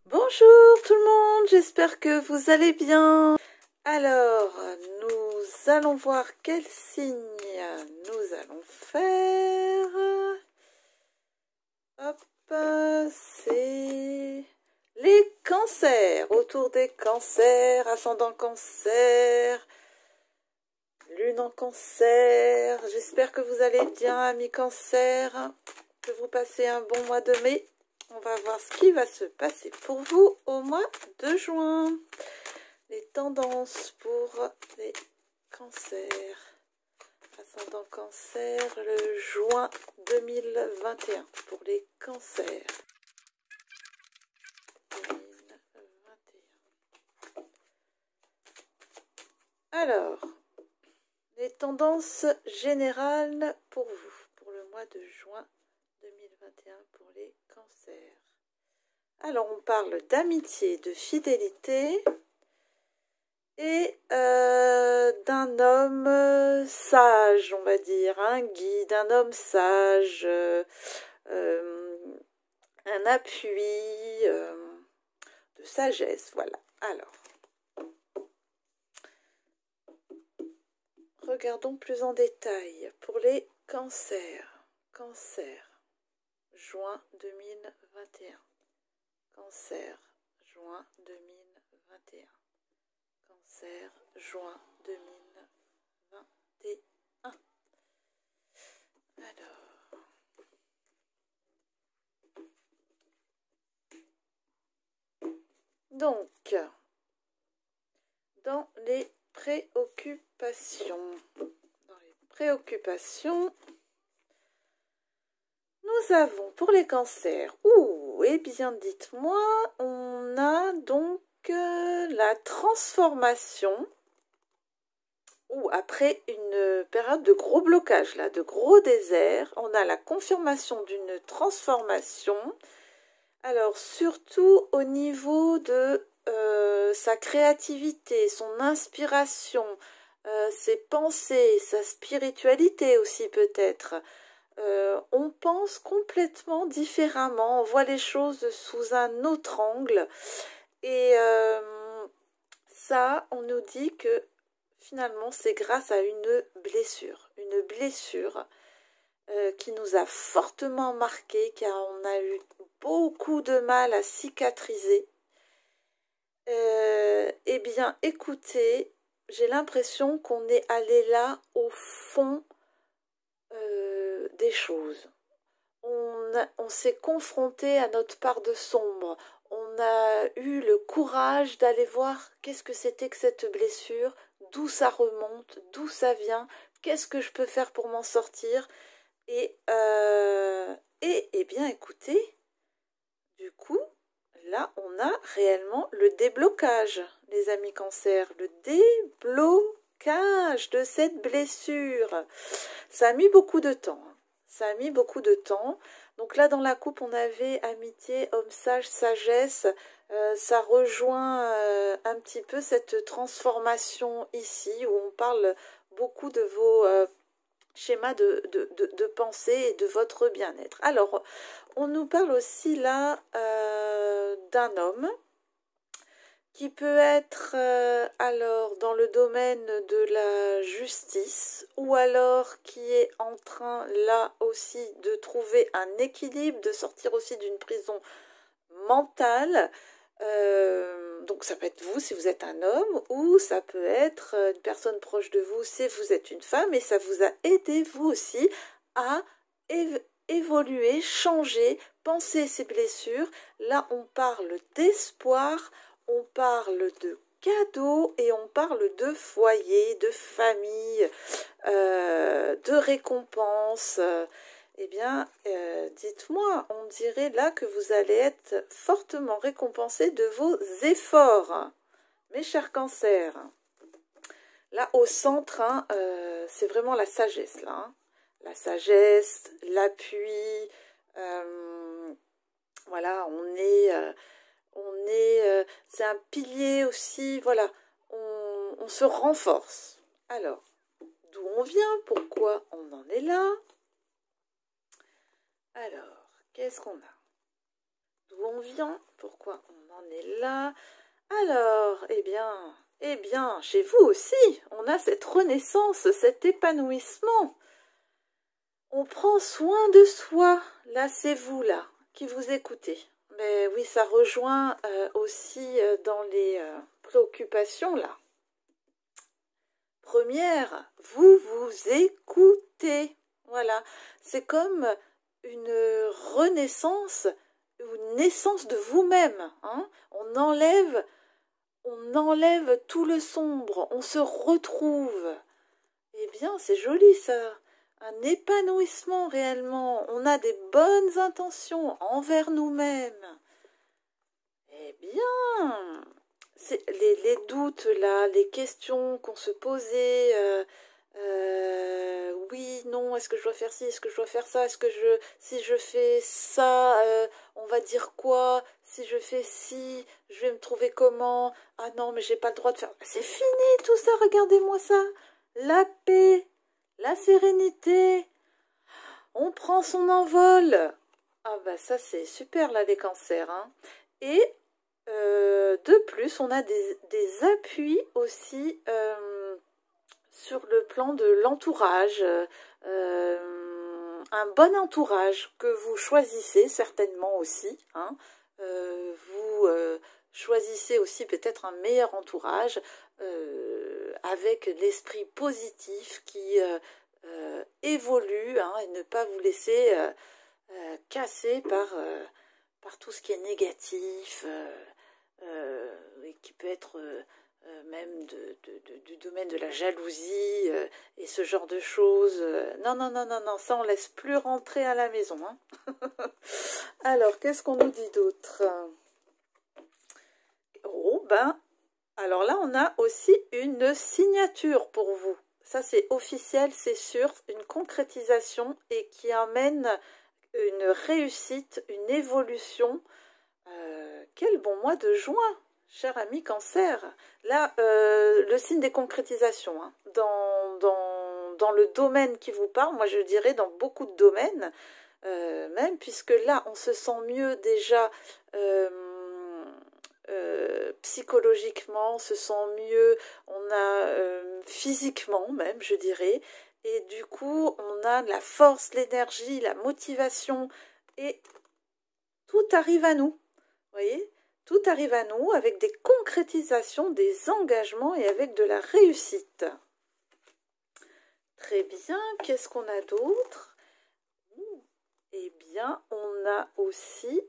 Bonjour tout le monde, j'espère que vous allez bien. Alors, nous allons voir quel signe nous allons faire. Hop, c'est les cancers. Autour des cancers, ascendant cancer, lune en cancer. J'espère que vous allez bien, amis cancer, que vous passez un bon mois de mai. On va voir ce qui va se passer pour vous au mois de juin. Les tendances pour les cancers. Ascendant cancer, le juin 2021 pour les cancers. 2021. Alors, les tendances générales pour vous, pour le mois de juin 2021 pour les cancers. Alors, on parle d'amitié, de fidélité et d'un homme sage, on va dire, un guide, un homme sage, un appui de sagesse, voilà. Alors, regardons plus en détail pour les cancers. Cancer, juin 2021. Cancer, juin 2021. Cancer, juin 2021. Alors, donc, dans les préoccupations, nous avons pour les cancers, eh bien dites-moi, on a donc la transformation, ou après une période de gros blocage, là, de gros désert, on a la confirmation d'une transformation. Alors, surtout au niveau de sa créativité, son inspiration, ses pensées, sa spiritualité aussi peut-être. On pense complètement différemment, on voit les choses sous un autre angle. Et ça, on nous dit que finalement, c'est grâce à une blessure qui nous a fortement marqué, car on a eu beaucoup de mal à cicatriser. Eh bien, écoutez, j'ai l'impression qu'on est allé là au fond des choses. On s'est confronté à notre part de sombre. On a eu le courage d'aller voir qu'est-ce que c'était que cette blessure, d'où ça remonte, d'où ça vient, qu'est-ce que je peux faire pour m'en sortir. Et eh bien, écoutez, du coup, là, on a réellement le déblocage, les amis cancer, le déblocage de cette blessure. Ça a mis beaucoup de temps. Ça a mis beaucoup de temps. Donc là, dans la coupe, on avait amitié, homme sage, sagesse. Ça rejoint un petit peu cette transformation ici, où on parle beaucoup de vos schémas de pensée et de votre bien-être. Alors, on nous parle aussi là d'un homme qui peut être alors dans le domaine de la justice, ou alors qui est en train là aussi de trouver un équilibre, de sortir aussi d'une prison mentale. Donc ça peut être vous si vous êtes un homme, ou ça peut être une personne proche de vous si vous êtes une femme, et ça vous a aidé vous aussi à évoluer, changer, penser ces blessures. Là on parle d'espoir, on parle de cadeaux et on parle de foyer, de famille, de récompense. Eh bien, dites-moi, on dirait là que vous allez être fortement récompensé de vos efforts, mes chers cancers. Là, au centre, hein, c'est vraiment la sagesse, là. Hein. La sagesse, l'appui, voilà, c'est un pilier aussi, voilà, on se renforce. Alors, d'où on vient, pourquoi on en est là? Alors, qu'est-ce qu'on a? D'où on vient? Pourquoi on en est là. Alors, eh bien, chez vous aussi, on a cette renaissance, cet épanouissement. On prend soin de soi. Là, c'est vous, là, qui vous écoutez. Mais oui, ça rejoint aussi dans les préoccupations, là. Première, vous vous écoutez. Voilà, c'est comme une renaissance, une naissance de vous-même. Hein. On enlève tout le sombre, on se retrouve. Eh bien, c'est joli ça. Un épanouissement réellement. On a des bonnes intentions envers nous-mêmes. Eh bien, les doutes là, les questions qu'on se posait, oui, non, est-ce que je dois faire ci, est-ce que je dois faire ça, si je fais ça, on va dire quoi, si je fais ci, je vais me trouver comment, ah non, mais j'ai pas le droit de faire, c'est fini tout ça, regardez-moi ça, la paix, la sérénité, on prend son envol, ah bah ça c'est super là les cancers, hein, et de plus, on a des appuis aussi sur le plan de l'entourage, un bon entourage que vous choisissez certainement aussi. Hein, vous choisissez aussi peut-être un meilleur entourage avec l'esprit positif qui évolue hein, et ne pas vous laisser casser par tout ce qui est négatif. Et qui peut être même du domaine de la jalousie et ce genre de choses. Non, non, non, non, non, ça on laisse plus rentrer à la maison. Hein. Alors, qu'est-ce qu'on nous dit d'autre? Oh, ben, alors là, on a aussi une signature pour vous. Ça, c'est officiel, c'est sûr, une concrétisation et qui amène une réussite, une évolution. Quel bon mois de juin, cher ami Cancer. Là, le signe des concrétisations, hein, dans le domaine qui vous parle, moi je dirais dans beaucoup de domaines, même, puisque là, on se sent mieux déjà psychologiquement, on se sent mieux, on a physiquement même, je dirais, et du coup, on a la force, l'énergie, la motivation, et tout arrive à nous. Vous voyez, tout arrive à nous avec des concrétisations, des engagements et avec de la réussite. Très bien, qu'est-ce qu'on a d'autre? Eh bien, on a aussi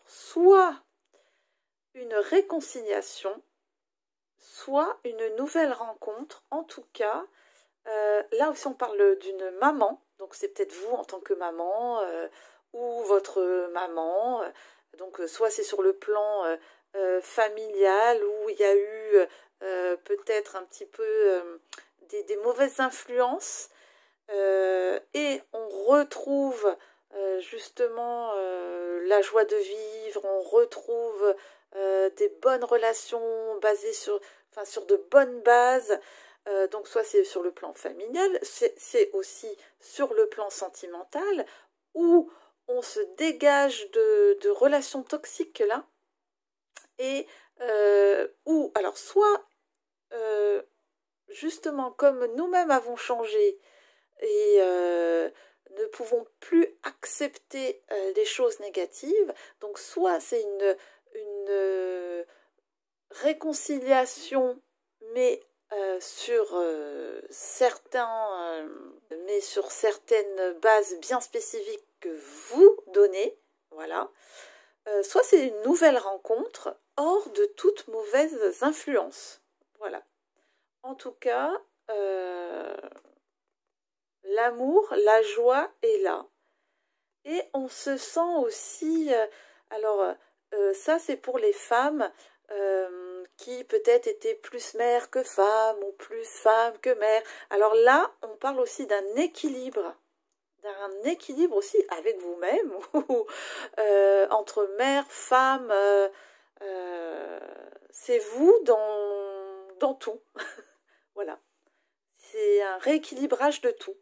soit une réconciliation, soit une nouvelle rencontre. En tout cas, là aussi on parle d'une maman, donc c'est peut-être vous en tant que maman ou votre maman. Donc, soit c'est sur le plan familial où il y a eu peut-être un petit peu des mauvaises influences et on retrouve justement la joie de vivre, on retrouve des bonnes relations basées sur de bonnes bases. Donc, soit c'est sur le plan familial, c'est aussi sur le plan sentimental où on se dégage de relations toxiques là, et ou alors soit justement comme nous-mêmes avons changé et ne pouvons plus accepter les choses négatives, donc soit c'est une réconciliation, mais sur certaines bases bien spécifiques que vous donnez, voilà. Soit c'est une nouvelle rencontre hors de toute mauvaise influence, voilà. En tout cas, l'amour, la joie est là. Et on se sent aussi, ça c'est pour les femmes qui peut-être étaient plus mères que femmes ou plus femmes que mères. Alors là, on parle aussi d'un équilibre aussi avec vous-même ou entre mère, femme. C'est vous dans tout. Voilà. C'est un rééquilibrage de tout.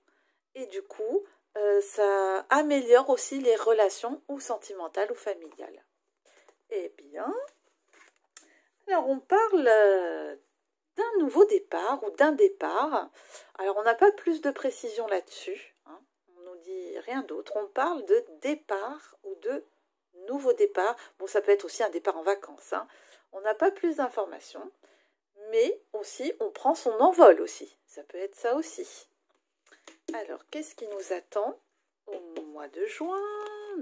Et du coup, ça améliore aussi les relations ou sentimentales ou familiales. Eh bien, alors on parle d'un nouveau départ ou d'un départ. Alors on n'a pas plus de précision là-dessus, hein. On nous dit rien d'autre. On parle de départ ou de nouveau départ. Bon, ça peut être aussi un départ en vacances, hein. On n'a pas plus d'informations, mais aussi on prend son envol aussi. Ça peut être ça aussi. Alors, qu'est-ce qui nous attend au mois de juin,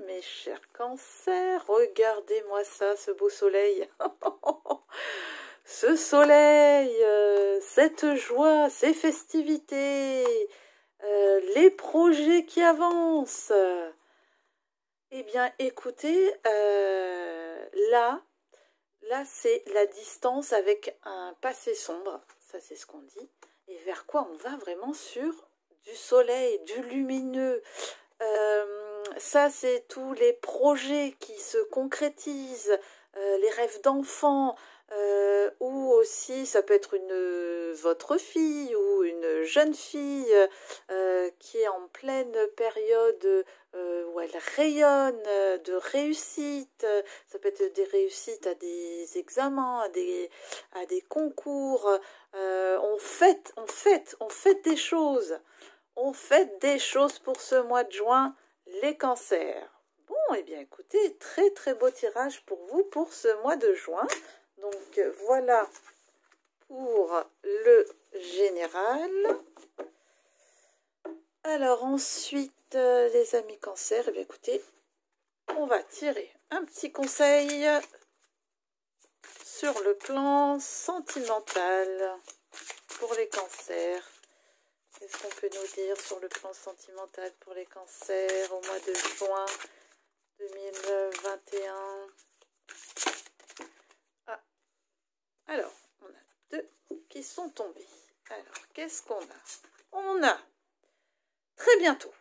mes chers cancers? Regardez-moi ça, ce beau soleil. Ce soleil, cette joie, ces festivités, les projets qui avancent. Eh bien, écoutez, là, c'est la distance avec un passé sombre, ça c'est ce qu'on dit, et vers quoi on va vraiment sur du soleil, du lumineux. Ça, c'est tous les projets qui se concrétisent, les rêves d'enfants, ou aussi ça peut être votre fille ou une jeune fille qui est en pleine période où elle rayonne de réussite. Ça peut être des réussites à des examens, à des concours. On fête des choses. On fête des choses pour ce mois de juin, les cancers. Bon, eh bien écoutez, très très beau tirage pour vous pour ce mois de juin. Donc voilà pour le général. Alors ensuite, les amis cancers, eh bien écoutez, on va tirer un petit conseil sur le plan sentimental pour les cancers. Qu'est-ce qu'on peut nous dire sur le plan sentimental pour les cancers au mois de juin 2021? Ah, alors, on a deux qui sont tombés. Alors, qu'est-ce qu'on a? On a, très bientôt,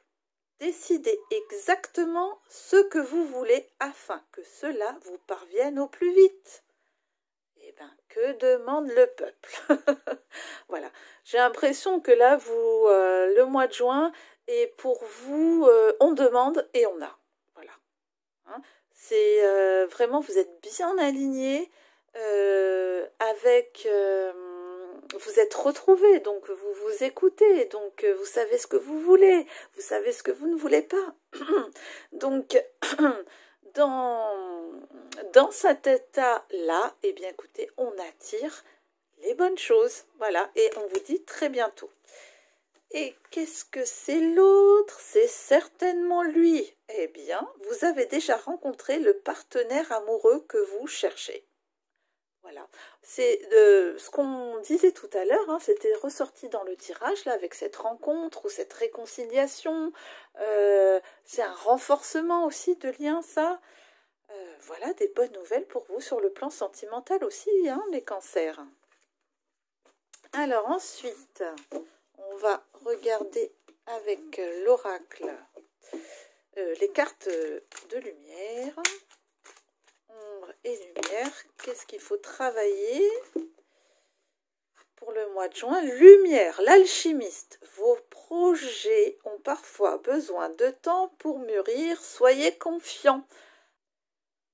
décidez exactement ce que vous voulez afin que cela vous parvienne au plus vite. Eh bien, que demande le peuple? Voilà, j'ai l'impression que là, le mois de juin, est pour vous, on demande et on a. Voilà. Hein, c'est vraiment, vous êtes bien alignés avec... vous êtes retrouvés, donc vous vous écoutez, donc vous savez ce que vous voulez, vous savez ce que vous ne voulez pas. Donc, dans cet état-là, eh bien écoutez, on attire les bonnes choses, voilà, et on vous dit très bientôt. Et qu'est-ce que c'est l'autre? C'est certainement lui. Eh bien, vous avez déjà rencontré le partenaire amoureux que vous cherchez. Voilà, c'est ce qu'on disait tout à l'heure, hein, c'était ressorti dans le tirage, là, avec cette rencontre ou cette réconciliation. C'est un renforcement aussi de lien, ça. Voilà, des bonnes nouvelles pour vous sur le plan sentimental aussi, hein, les cancers. Alors ensuite, on va regarder avec l'oracle les cartes de lumière. Ombre et lumière. Qu'est-ce qu'il faut travailler pour le mois de juin? Lumière, l'alchimiste. Vos projets ont parfois besoin de temps pour mûrir. Soyez confiants.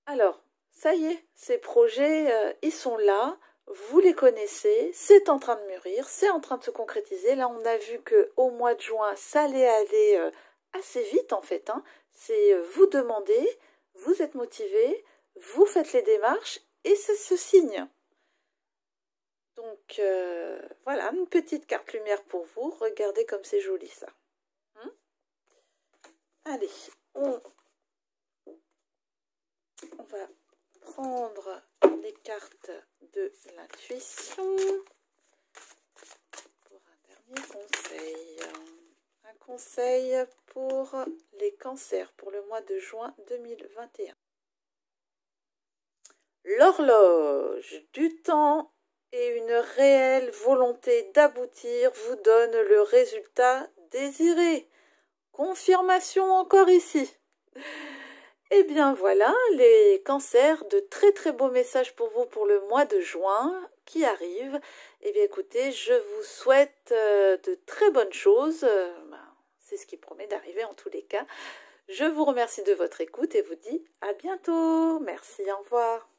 Alors, ça y est, ces projets, ils sont là. Vous les connaissez, c'est en train de mûrir, c'est en train de se concrétiser. Là, on a vu qu'au mois de juin, ça allait aller assez vite en fait, hein. C'est vous demandez, vous êtes motivé, vous faites les démarches et ça se signe. Donc, voilà, une petite carte lumière pour vous. Regardez comme c'est joli ça. Allez, on va prendre les cartes de l'intuition pour un dernier conseil. Un conseil pour les cancers pour le mois de juin 2021. L'horloge du temps et une réelle volonté d'aboutir vous donne le résultat désiré. Confirmation encore ici. Eh bien voilà, les cancers, de très très beaux messages pour vous pour le mois de juin qui arrive. Eh bien écoutez, je vous souhaite de très bonnes choses. C'est ce qui promet d'arriver en tous les cas. Je vous remercie de votre écoute et vous dis à bientôt. Merci, au revoir.